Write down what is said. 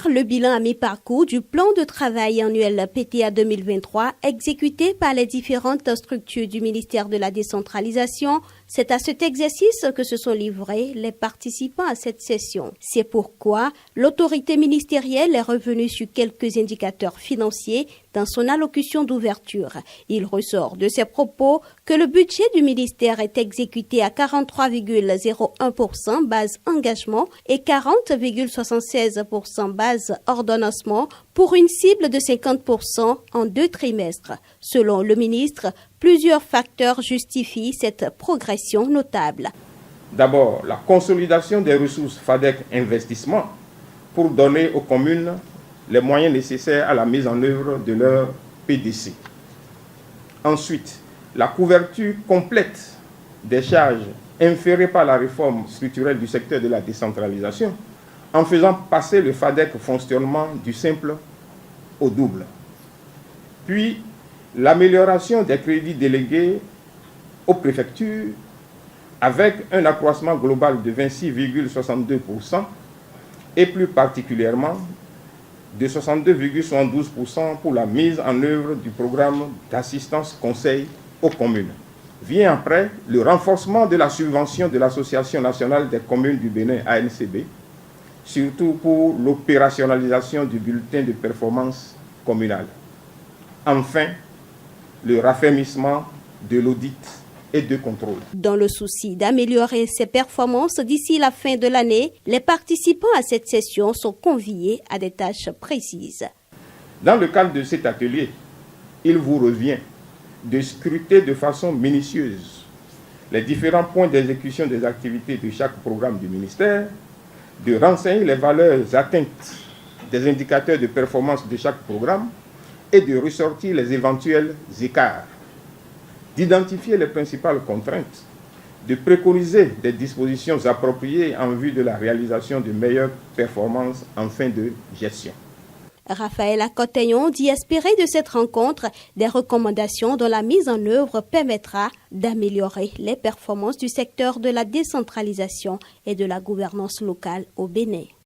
faire le bilan à mi-parcours du plan de travail annuel PTA 2023 exécuté par les différentes structures du ministère de la décentralisation. C'est à cet exercice que se sont livrés les participants à cette session. C'est pourquoi l'autorité ministérielle est revenue sur quelques indicateurs financiers dans son allocution d'ouverture. Il ressort de ses propos que le budget du ministère est exécuté à 43,01% base engagement et 40,76% base ordonnancement pour une cible de 50% en 2 trimestres. Selon le ministre, plusieurs facteurs justifient cette progression notable. D'abord, la consolidation des ressources FADEC Investissement pour donner aux communes les moyens nécessaires à la mise en œuvre de leur PDC. Ensuite, la couverture complète des charges inférées par la réforme structurelle du secteur de la décentralisation en faisant passer le FADEC fonctionnement du simple au double. Puis, l'amélioration des crédits délégués aux préfectures avec un accroissement global de 26,62% et plus particulièrement de 62,72% pour la mise en œuvre du programme d'assistance conseil aux communes. Vient après le renforcement de la subvention de l'Association nationale des communes du Bénin ANCB, surtout pour l'opérationnalisation du bulletin de performance communale. Enfin, le raffermissement de l'audit et de contrôle. Dans le souci d'améliorer ses performances d'ici la fin de l'année, les participants à cette session sont conviés à des tâches précises. Dans le cadre de cet atelier, il vous revient de scruter de façon minutieuse les différents points d'exécution des activités de chaque programme du ministère, de renseigner les valeurs atteintes des indicateurs de performance de chaque programme et de ressortir les éventuels écarts, d'identifier les principales contraintes, de préconiser des dispositions appropriées en vue de la réalisation de meilleures performances en fin de gestion. Raphaël Akoteyon dit espérer de cette rencontre des recommandations dont la mise en œuvre permettra d'améliorer les performances du secteur de la décentralisation et de la gouvernance locale au Bénin.